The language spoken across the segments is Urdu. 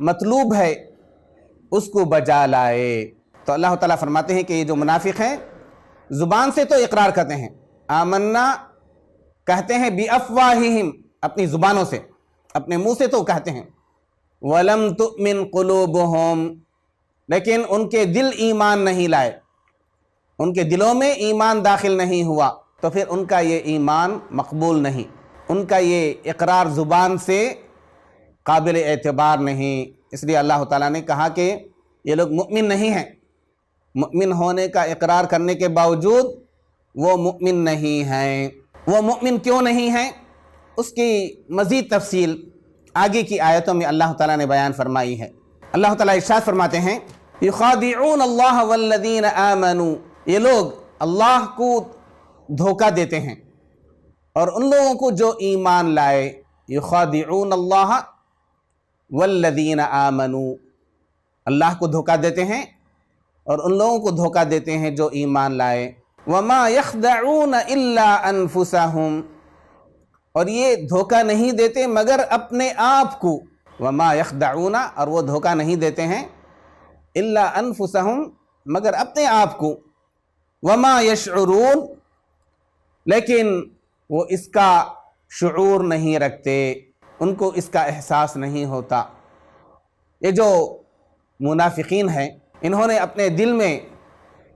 مطلوب ہے اس کو بجا لائے۔ تو اللہ تعالیٰ فرماتے ہیں کہ یہ جو منافق ہیں زبان سے تو اقرار کرتے ہیں، آمنا کہتے ہیں، بِأَفْوَاهِهِمْ اپنی زبانوں سے، اپنے منہ سے تو کہتے ہیں، وَلَمْ تُؤْمِنْ قُلُوبُهُمْ لیکن ان کے دل ایمان نہیں لائے، ان کے دلوں میں ایمان داخل نہیں ہوا، تو پھر ان کا یہ ایمان مقبول نہیں، ان کا یہ اقرار زبان سے قابل اعتبار نہیں۔ اس لیے اللہ تعالیٰ نے کہا کہ یہ لوگ مؤمن نہیں ہیں، مؤمن ہونے کا اقرار کرنے کے باوجود وہ مؤمن نہیں ہیں۔ وہ مؤمن کیوں نہیں ہیں اس کی مزید تفصیل آگے کی آیتوں میں اللہ تعالیٰ نے بیان فرمائی ہے۔ اللہ تعالیٰ ارشاد فرماتے ہیں یخادعون اللہ والذین آمنوا، یہ لوگ اللہ کو دھوکہ دیتے ہیں اور ان لوگوں کو جو ایمان لائے، یخادعون اللہ والذین آمنوا، اللہ کو دھوکہ دیتے ہیں اور ان لوگوں کو دھوکہ دیتے ہیں جو ایمان لائے۔ وما یخدعون الا انفسہم، اور یہ دھوکہ نہیں دیتے مگر اپنے آپ کو، وما یخدعون، اور وہ دھوکہ نہیں دیتے ہیں الا انفسہم مگر اپنے آپ کو، وما یشعرون، لیکن وہ اس کا شعور نہیں رکھتے، ان کو اس کا احساس نہیں ہوتا۔ یہ جو منافقین ہیں انہوں نے اپنے دل میں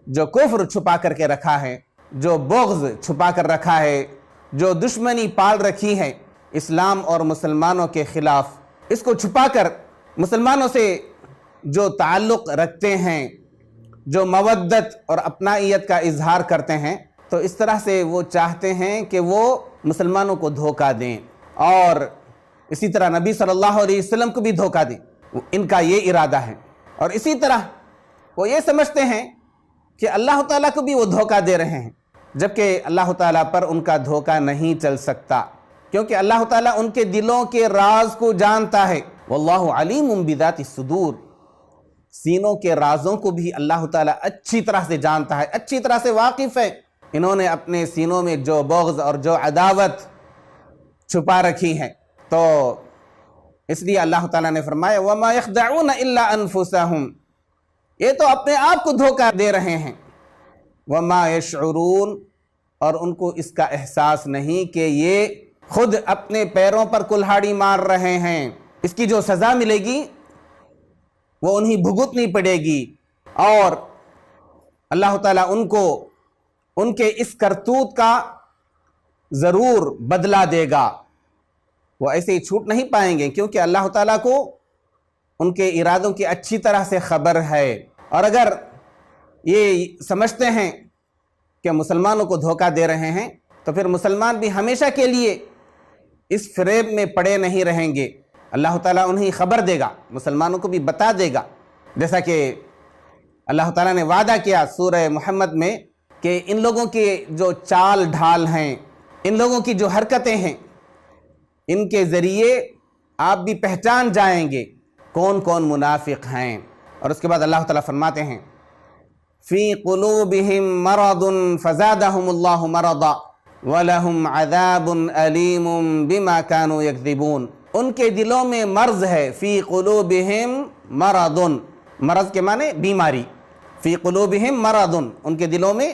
جو کفر چھپا کر کے رکھا ہے، جو بغض چھپا کر رکھا ہے، جو دشمنی پال رکھی ہے اسلام اور مسلمانوں کے خلاف، اس کو چھپا کر مسلمانوں سے جو تعلق رکھتے ہیں، جو مودت اور اپنائیت کا اظہار کرتے ہیں، تو اس طرح سے وہ چاہتے ہیں کہ وہ مسلمانوں کو دھوکہ دیں اور اسی طرح نبی صلی اللہ علیہ وسلم کو بھی دھوکہ دیں، ان کا یہ ارادہ ہے۔ اور اسی طرح وہ یہ سمجھتے ہیں کہ اللہ تعالیٰ کو بھی وہ دھوکہ دے رہے ہیں، جبکہ اللہ تعالیٰ پر ان کا دھوکہ نہیں چل سکتا، کیونکہ اللہ تعالیٰ ان کے دلوں کے راز کو جانتا ہے۔ واللہ علیم بذات الصدور، سینوں کے رازوں کو بھی اللہ تعالیٰ اچھی طرح سے جانتا ہے، اچھی طرح سے واقف ہے۔ انہوں نے اپنے سینوں میں جو بغض اور جو عداوت چھپا رکھی ہے، تو اس لیے اللہ تعالیٰ نے فرمایا وَمَا يَخْدَعُونَ إِلَّا أَنفُسَهُمْ، یہ تو اپنے آپ کو دھوکہ دے رہے ہیں۔ وَمَا يَشْعُرُونَ، اور ان کو اس کا احساس نہیں کہ یہ خود اپنے پیروں پر کلہاڑی مار رہے ہیں، اس کی جو سزا ملے گی وہ انہیں بھگتنی پڑے گی، اور اللہ تعالیٰ ان کو ان کے اس کرتوت کا ضرور بدلہ دے گا۔ وہ ایسے ہی چھوٹ نہیں پائیں گے، کیونکہ اللہ تعالیٰ کو ان کے ارادوں کی اچھی طرح سے خبر ہے۔ اور اگر یہ سمجھتے ہیں کہ مسلمانوں کو دھوکہ دے رہے ہیں، تو پھر مسلمان بھی ہمیشہ کے لیے اس فریب میں پڑے نہیں رہیں گے۔ اللہ تعالیٰ انہیں خبر دے گا، مسلمانوں کو بھی بتا دے گا، جیسا کہ اللہ تعالیٰ نے وعدہ کیا سورہ محمد میں کہ ان لوگوں کے جو چال ڈھال ہیں، ان لوگوں کی جو حرکتیں ہیں، ان کے ذریعے آپ بھی پہچان جائیں گے کون کون منافق ہیں۔ اور اس کے بعد اللہ تعالیٰ فرماتے ہیں فی قلوبہم مرض فزادہم اللہ مرضا وَلَهُمْ عَذَابٌ أَلِيمٌ بِمَا كَانُوا يَكْذِبُونَ، ان کے دلوں میں مرض ہے، فی قلوبہم مرض، مرض کے معنی بیماری، فی قلوبہم مرض، ان کے دلوں میں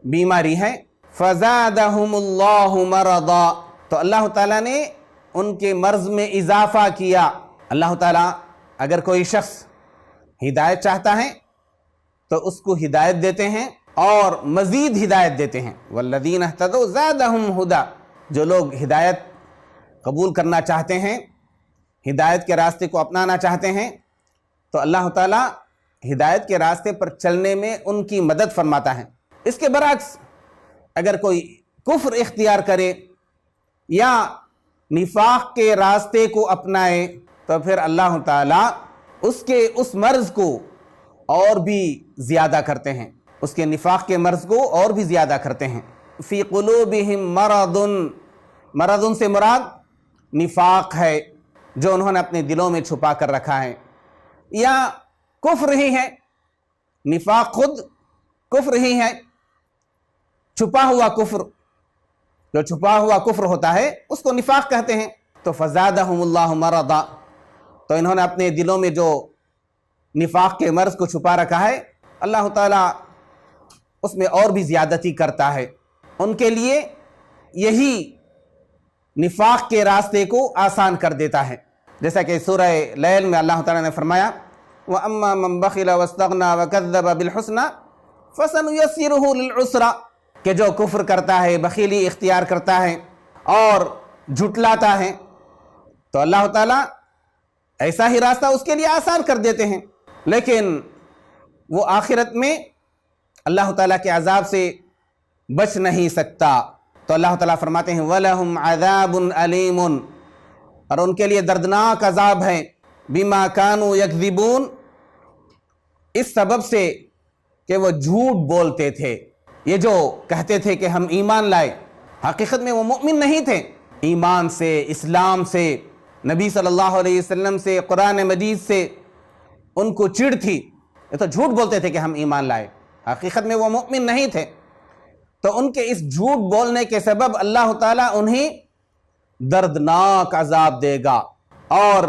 بیماری ہے، فَزَادَهُمُ اللَّهُ مَرَضًا، تو اللہ تعالیٰ نے ان کے مرض میں اضافہ کیا۔ اللہ تعالیٰ اگر کوئی شخص ہدایت چاہتا ہے تو اس کو ہدایت دیتے ہیں اور مزید ہدایت دیتے ہیں۔ وَالَّذِينَ اهْتَدَوْا زَادَهُمْ هُدًى، جو لوگ ہدایت قبول کرنا چاہتے ہیں، ہدایت کے راستے کو اپنانا چاہتے ہیں، تو اللہ تعالیٰ ہدایت کے راستے پر چلنے میں ان کی مدد فرماتا ہے۔ اس کے برعکس اگر کوئی کفر اختیار کرے یا نفاق کے راستے کو اپنائے، تو پھر اللہ تعالیٰ اس کے اس مرض کو اور بھی زیادہ کرتے ہیں، اس کے نفاق کے مرض کو اور بھی زیادہ کرتے ہیں۔ فی قلوبہم مرض، مرض سے مراد نفاق ہے جو انہوں نے اپنے دلوں میں چھپا کر رکھا ہے، یا کفر ہی ہے، نفاق خود کفر ہی ہے، چھپا ہوا کفر، جو چھپا ہوا کفر ہوتا ہے اس کو نفاق کہتے ہیں۔ تو فزادہم اللہ مرضا، تو انہوں نے اپنے دلوں میں جو نفاق کے مرض کو چھپا رکھا ہے، اللہ تعالیٰ اس میں اور بھی زیادتی کرتا ہے، ان کے لیے یہی نفاق کے راستے کو آسان کر دیتا ہے۔ جیسا کہ سورہ لیل میں اللہ تعالیٰ نے فرمایا وَأَمَّا مَنْ بَخِلَ وَاسْتَغْنَى وَكَذَّبَ بِالْحُسْنَى فَسَنُيَسِّرُهُ لِلْعُسْرَى، کہ جو کفر کرتا ہے، بخیلی اختیار کرتا ہے اور جھٹلاتا ہے، تو اللہ تعالیٰ ایسا ہی راستہ اس کے لیے آسان کر دیتے ہیں، لیکن وہ آخرت میں اللہ تعالیٰ کے عذاب سے بچ نہیں سکتا۔ تو اللہ تعالیٰ فرماتے ہیں وَلَهُمْ عَذَابٌ عَلِيمٌ، اور ان کے لیے دردناک عذاب ہے، بِمَا كَانُوا يَكْذِبُونَ، اس سبب سے کہ وہ جھوٹ بولتے تھے۔ یہ جو کہتے تھے کہ ہم ایمان لائے، حقیقت میں وہ مؤمن نہیں تھے۔ ایمان سے، اسلام سے، نبی صلی اللہ علیہ وسلم سے، قرآن مجید سے ان کو چڑ تھی، یہ تو جھوٹ بولتے تھے کہ ہم ایمان لائے، حقیقت میں وہ مؤمن نہیں تھے۔ تو ان کے اس جھوٹ بولنے کے سبب اللہ تعالیٰ انہیں دردناک عذاب دے گا، اور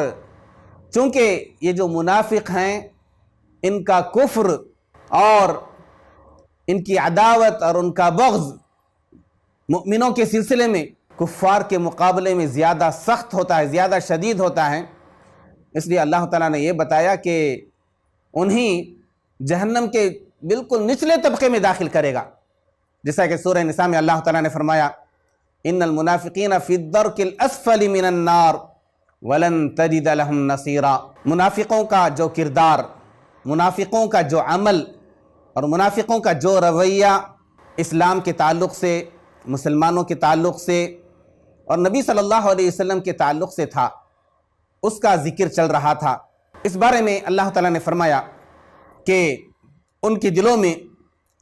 چونکہ یہ جو منافق ہیں ان کا کفر اور ان کی عداوت اور ان کا بغض مؤمنوں کے سلسلے میں کفار کے مقابلے میں زیادہ سخت ہوتا ہے، زیادہ شدید ہوتا ہے، اس لیے اللہ تعالیٰ نے یہ بتایا کہ انہیں جہنم کے بالکل نچلے طبقے میں داخل کرے گا، جیسا کہ سورہ نساء میں اللہ تعالیٰ نے فرمایا ان المنافقین فی الدرک الاسفل من النار ولن تجد لهم نصیرا، منافقوں کا جو کردار، منافقوں کا جو عمل اور منافقوں کا جو رویہ اسلام کے تعلق سے، مسلمانوں کے تعلق سے اور نبی صلی اللہ علیہ وسلم کے تعلق سے تھا، اس کا ذکر چل رہا تھا۔ اس بارے میں اللہ تعالیٰ نے فرمایا کہ ان کے دلوں میں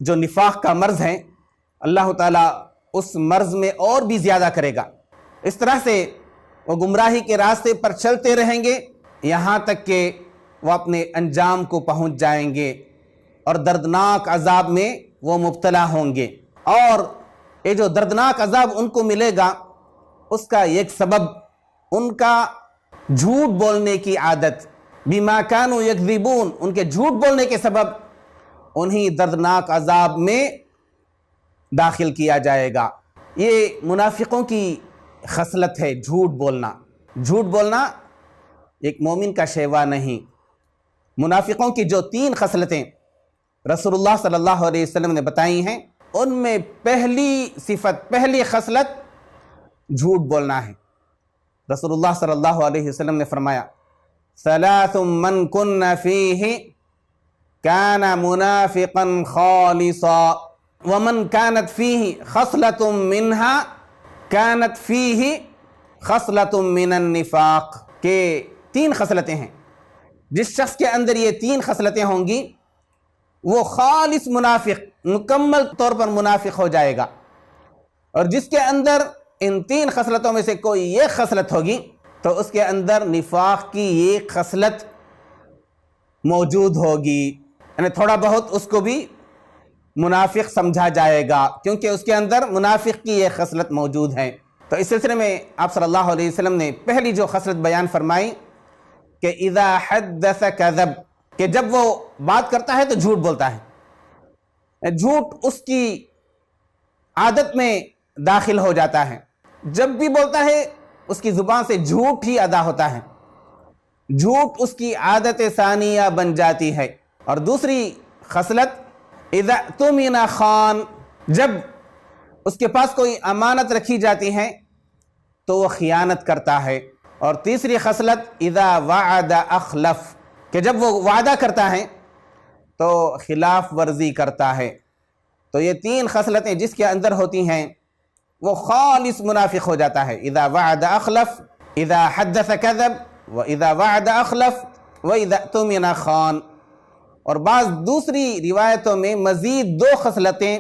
جو نفاق کا مرض ہے، اللہ تعالیٰ اس مرض میں اور بھی زیادہ کرے گا، اس طرح سے وہ گمراہی کے راستے پر چلتے رہیں گے یہاں تک کہ وہ اپنے انجام کو پہنچ جائیں گے اور دردناک عذاب میں وہ مبتلا ہوں گے۔ اور یہ جو دردناک عذاب ان کو ملے گا، اس کا ایک سبب ان کا جھوٹ بولنے کی عادت، بِمَا كَانُوا يَكْذِبُونَ، ان کے جھوٹ بولنے کے سبب انہیں دردناک عذاب میں داخل کیا جائے گا۔ یہ منافقوں کی خصلت ہے، جھوٹ بولنا۔ جھوٹ بولنا ایک مومن کا شیوا نہیں۔ منافقوں کی جو 3 خصلتیں رسول اللہ صلی اللہ علیہ وسلم نے بتائی ہیں، ان میں پہلی صفت، پہلی خصلت جھوٹ بولنا ہے۔ رسول اللہ صلی اللہ علیہ وسلم نے فرمایا ثلاث من کن فیہ کان منافقا خالصا ومن كانت فيه خصلة منها كانت فيه خصلة من النفاق، کہ 3 خصلتیں ہیں، جس شخص کے اندر یہ 3 خصلتیں ہوں گی وہ خالص منافق، مکمل طور پر منافق ہو جائے گا، اور جس کے اندر ان 3 خصلتوں میں سے کوئی ایک خصلت ہوگی تو اس کے اندر نفاق کی ایک خصلت موجود ہوگی، یعنی تھوڑا بہت اس کو بھی منافق سمجھا جائے گا، کیونکہ اس کے اندر منافق کی ایک خصلت موجود ہے۔ تو اس سلسلے میں آپ صلی اللہ علیہ وسلم نے پہلی جو خصلت بیان فرمائی کہ اذا حدث کذب، کہ جب وہ بات کرتا ہے تو جھوٹ بولتا ہے، جھوٹ اس کی عادت میں داخل ہو جاتا ہے، جب بھی بولتا ہے اس کی زبان سے جھوٹ ہی ادا ہوتا ہے، جھوٹ اس کی عادت ثانیہ بن جاتی ہے۔ اور دوسری خصلت اذا اؤتمن خان، جب اس کے پاس کوئی امانت رکھی جاتی ہے تو وہ خیانت کرتا ہے۔ اور تیسری خصلت اذا وعد اخلف، کہ جب وہ وعدہ کرتا ہے تو خلاف ورزی کرتا ہے۔ تو یہ 3 خصلتیں جس کے اندر ہوتی ہیں وہ خالص منافق ہو جاتا ہے۔ اذا وعد اخلف، اذا حدث کذب، واذا وعد اخلف، واذا اؤتمن خان۔ اور بعض دوسری روایتوں میں مزید 2 خصلتیں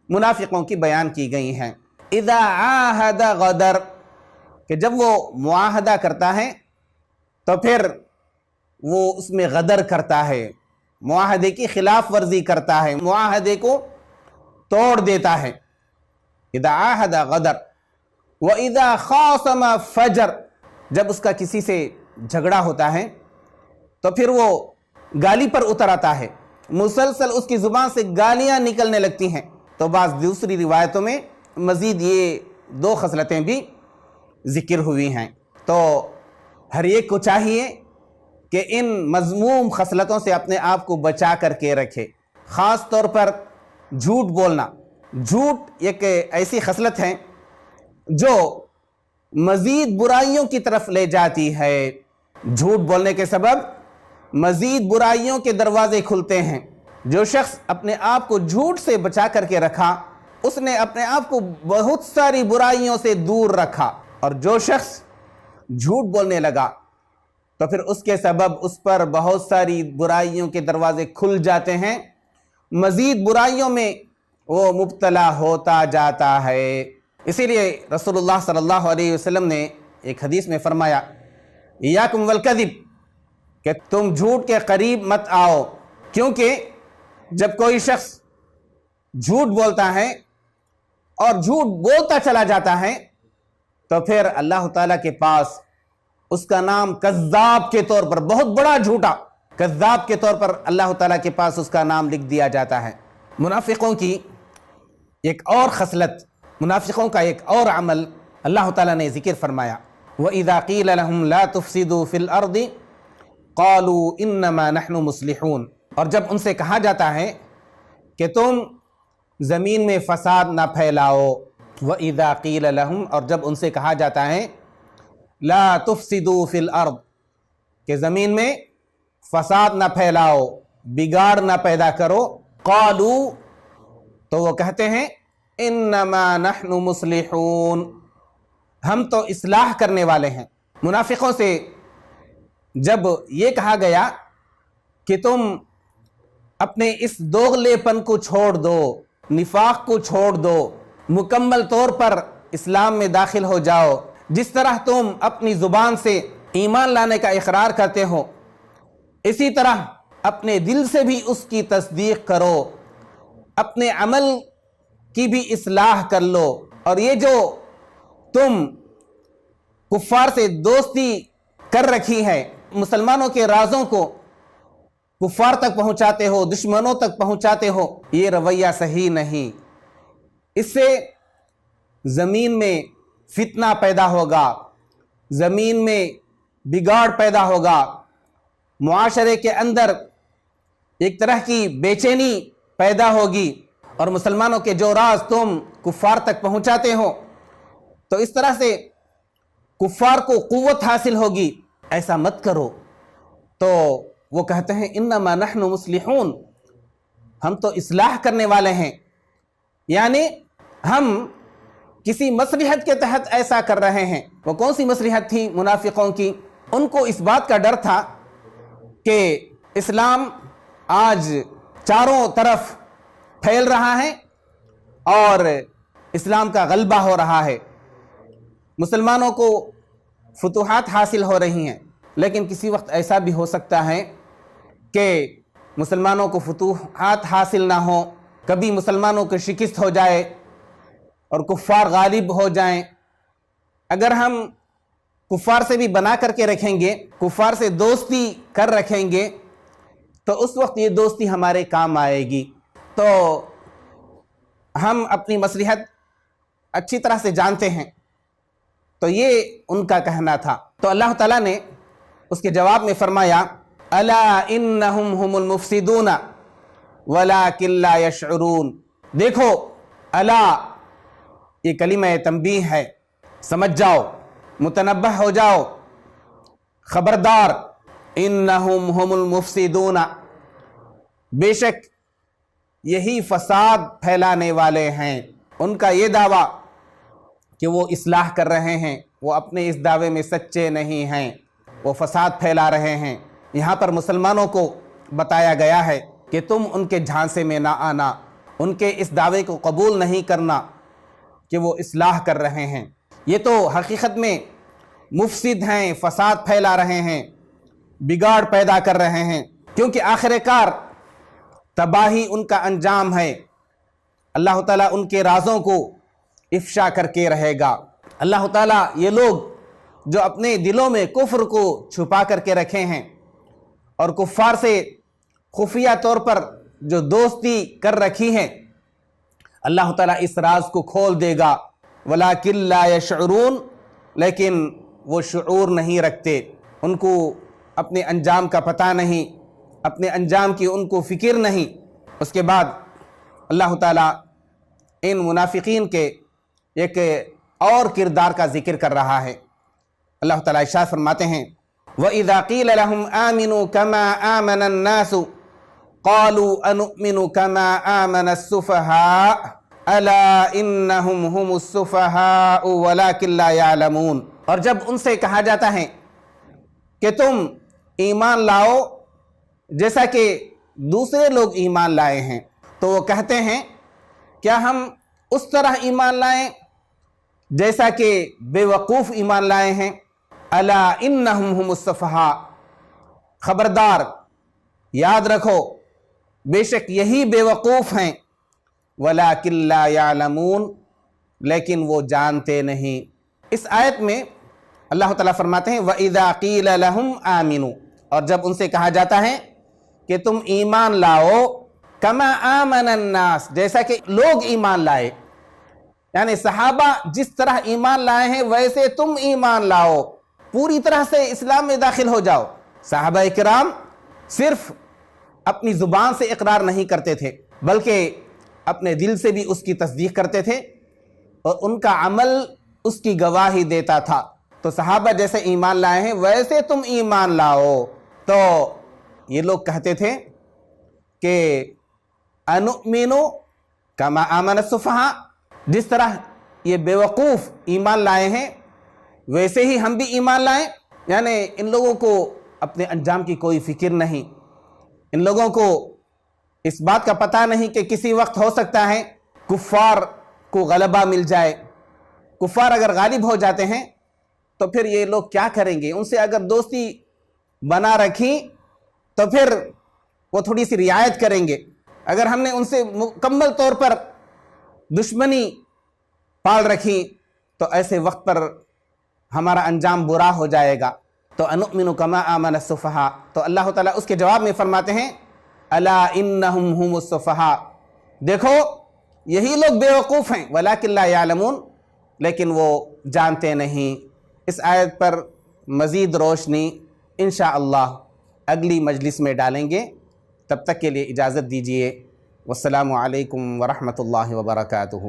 منافقوں کی بیان کی گئی ہیں۔ اذا عاہد غدر، کہ جب وہ معاہدہ کرتا ہے تو پھر وہ اس میں غدر کرتا ہے، معاہدے کی خلاف ورزی کرتا ہے، معاہدے کو توڑ دیتا ہے۔ اذا عاہد غدر، واذا خاصم فجر، جب اس کا کسی سے جھگڑا ہوتا ہے تو پھر وہ گالی پر اتر آتا ہے، مسلسل اس کی زبان سے گالیاں نکلنے لگتی ہیں۔ تو بعض دوسری روایتوں میں مزید یہ 2 خصلتیں بھی ذکر ہوئی ہیں۔ تو ہر ایک کو چاہیے کہ ان مذموم خصلتوں سے اپنے آپ کو بچا کر کے رکھے، خاص طور پر جھوٹ بولنا۔ جھوٹ ایک ایسی خصلت ہے جو مزید برائیوں کی طرف لے جاتی ہے۔ جھوٹ بولنے کے سبب مزید برائیوں کے دروازے کھلتے ہیں۔ جو شخص اپنے آپ کو جھوٹ سے بچا کر کے رکھا، اس نے اپنے آپ کو بہت ساری برائیوں سے دور رکھا، اور جو شخص جھوٹ بولنے لگا تو پھر اس کے سبب اس پر بہت ساری برائیوں کے دروازے کھل جاتے ہیں، مزید برائیوں میں وہ مبتلا ہوتا جاتا ہے۔ اسی لیے رسول اللہ صلی اللہ علیہ وسلم نے ایک حدیث میں فرمایا، ایاکم والکذب، کہ تم جھوٹ کے قریب مت آؤ، کیونکہ جب کوئی شخص جھوٹ بولتا ہے اور جھوٹ بولتا چلا جاتا ہے تو پھر اللہ تعالیٰ کے پاس اس کا نام کذاب کے طور پر، بہت بڑا جھوٹا کذاب کے طور پر اللہ تعالیٰ کے پاس اس کا نام لکھ دیا جاتا ہے۔ منافقوں کی ایک اور خصلت، منافقوں کا ایک اور عمل اللہ تعالیٰ نے ذکر فرمایا، وَإِذَا قِيلَ لَهُمْ لَا تُفْسِدُوا فِي الْأَرْضِ قَالُوا إِنَّمَا نَحْنُ مُصْلِحُونَ، اور جب ان سے کہا جاتا ہے کہ تم زمین میں فساد نہ پھیلاؤ، وَإِذَا قِيلَ لَهُمْ، اور جب ان سے کہا جاتا ہے لَا تُفْسِدُوا فِي الْأَرْضِ، کہ زمین میں فساد نہ پھیلاؤ، بگاڑ نہ پیدا کرو، قَالُوا، تو وہ کہتے ہیں إِنَّمَا نَحْنُ مُصْلِحُونَ، ہم تو اصلاح کرنے والے ہیں۔ منافقوں سے جب یہ کہا گیا کہ تم اپنے اس دوغلے پن کو چھوڑ دو، نفاق کو چھوڑ دو، مکمل طور پر اسلام میں داخل ہو جاؤ، جس طرح تم اپنی زبان سے ایمان لانے کا اقرار کرتے ہو، اسی طرح اپنے دل سے بھی اس کی تصدیق کرو، اپنے عمل کی بھی اصلاح کر لو، اور یہ جو تم کفار سے دوستی کر رکھی ہے، مسلمانوں کے رازوں کو کفار تک پہنچاتے ہو، دشمنوں تک پہنچاتے ہو، یہ رویہ صحیح نہیں۔ اس سے زمین میں فتنہ پیدا ہوگا، زمین میں بگاڑ پیدا ہوگا، معاشرے کے اندر ایک طرح کی بے چینی پیدا ہوگی، اور مسلمانوں کے جو راز تم کفار تک پہنچاتے ہو تو اس طرح سے کفار کو قوت حاصل ہوگی، ایسا مت کرو۔ تو وہ کہتے ہیں انما نحن مصلحون، ہم تو اصلاح کرنے والے ہیں، یعنی ہم کسی مصلحت کے تحت ایسا کر رہے ہیں۔ وہ کون سی مصلحت تھی منافقوں کی؟ ان کو اس بات کا ڈر تھا کہ اسلام آج چاروں طرف پھیل رہا ہے اور اسلام کا غلبہ ہو رہا ہے، مسلمانوں کو فتوحات حاصل ہو رہی ہیں، لیکن کسی وقت ایسا بھی ہو سکتا ہے کہ مسلمانوں کو فتوحات حاصل نہ ہو، کبھی مسلمانوں کی شکست ہو جائے اور کفار غالب ہو جائیں۔ اگر ہم کفار سے بھی بنا کر کے رکھیں گے، کفار سے دوستی کر رکھیں گے، تو اس وقت یہ دوستی ہمارے کام آئے گی۔ تو ہم اپنی مصلحت اچھی طرح سے جانتے ہیں، تو یہ ان کا کہنا تھا۔ تو اللہ تعالیٰ نے اس کے جواب میں فرمایا الا انہم ہم المفسدون ولکن لا یشعرون، دیکھو الا یہ کلمہ تنبیہ ہے، سمجھ جاؤ، متنبہ ہو جاؤ، خبردار، انہم ہم المفسدون، بے شک یہی فساد پھیلانے والے ہیں۔ ان کا یہ دعویٰ کہ وہ اصلاح کر رہے ہیں، وہ اپنے اس دعوے میں سچے نہیں ہیں، وہ فساد پھیلا رہے ہیں۔ یہاں پر مسلمانوں کو بتایا گیا ہے کہ تم ان کے جھانسے میں نہ آنا، ان کے اس دعوے کو قبول نہیں کرنا کہ وہ اصلاح کر رہے ہیں۔ یہ تو حقیقت میں مفسد ہیں، فساد پھیلا رہے ہیں، بگاڑ پیدا کر رہے ہیں، کیونکہ آخر کار تباہی ان کا انجام ہے۔ اللہ تعالیٰ ان کے رازوں کو افشا کر کے رہے گا۔ اللہ تعالیٰ یہ لوگ جو اپنے دلوں میں کفر کو چھپا کر کے رکھے ہیں اور کفار سے خفیہ طور پر جو دوستی کر رکھی ہے، اللہ تعالیٰ اس راز کو کھول دے گا۔ وَلَٰكِن لَا يَشْعُرُونَ، لیکن وہ شعور نہیں رکھتے، ان کو اپنے انجام کا پتہ نہیں، اپنے انجام کی ان کو فکر نہیں۔ اس کے بعد اللہ تعالیٰ ان منافقین کے ایک اور کردار کا ذکر کر رہا ہے۔ اللہ تعالیٰ ارشاد فرماتے ہیں وَإِذَا قِيلَ لَهُمْ آمِنُوا كَمَا آمَنَ النَّاسُ قَالُوا أَنُؤْمِنُ كَمَا آمَنَ السُّفَهَاءُ أَلَا إِنَّهُمْ هُمُ السُّفَهَاءُ وَلَٰكِن لَا يَعْلَمُونَ۔ اور جب ان سے کہا جاتا ہے کہ تم ایمان لاؤ جیسا کہ دوسرے لوگ ایمان لائے ہیں، تو وہ کہتے ہیں کیا ہم اس طرح ایمان لائیں جیسا کہ بے وقوف ایمان لائے ہیں؟ الا انہم ہم السفہاء، خبردار، یاد رکھو، بے شک یہی بے وقوف ہیں، ولیکن لا یعلمون، لیکن وہ جانتے نہیں۔ اس آیت میں اللہ تعالیٰ فرماتے ہیں وَإِذَا قِيلَ لَهُمْ آمِنُوا، اور جب ان سے کہا جاتا ہے کہ تم ایمان لاؤ کما آمن الناس، جیسا کہ لوگ ایمان لائے، یعنی صحابہ جس طرح ایمان لائے ہیں ویسے تم ایمان لاؤ، پوری طرح سے اسلام میں داخل ہو جاؤ۔ صحابہ کرام صرف اپنی زبان سے اقرار نہیں کرتے تھے بلکہ اپنے دل سے بھی اس کی تصدیق کرتے تھے اور ان کا عمل اس کی گواہی دیتا تھا۔ تو صحابہ جیسے ایمان لائے ہیں ویسے تم ایمان لاؤ۔ تو یہ لوگ کہتے تھے کہ انؤمنو کما آمن السفہاء، جس طرح یہ بے وقوف ایمان لائے ہیں ویسے ہی ہم بھی ایمان لائیں، یعنی ان لوگوں کو اپنے انجام کی کوئی فکر نہیں، ان لوگوں کو اس بات کا پتہ نہیں کہ کسی وقت ہو سکتا ہے کفار کو غلبہ مل جائے، کفار اگر غالب ہو جاتے ہیں تو پھر یہ لوگ کیا کریں گے؟ ان سے اگر دوستی بنا رکھی تو پھر وہ تھوڑی سی رعایت کریں گے، اگر ہم نے ان سے مکمل طور پر دشمنی پال رکھی تو ایسے وقت پر ہمارا انجام برا ہو جائے گا۔ تو انؤمن کما آمن السفہاء، تو اللہ تعالیٰ اس کے جواب میں فرماتے ہیں الا انہم ہم السفہاء، دیکھو یہی لوگ بے وقوف ہیں، ولکن لا یعلمون، لیکن وہ جانتے نہیں۔ اس آیت پر مزید روشنی انشاءاللہ اگلی مجلس میں ڈالیں گے، تب تک کے لیے اجازت دیجیے۔ والسلام علیکم ورحمۃ اللہ وبرکاتہ۔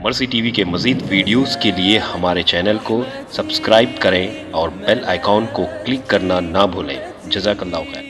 مرسی ٹی وی کے مزید ویڈیوز کے لیے ہمارے چینل کو سبسکرائب کریں اور بیل آئیکن کو کلک کرنا نہ بھولیں۔ جزاک اللہ خیر۔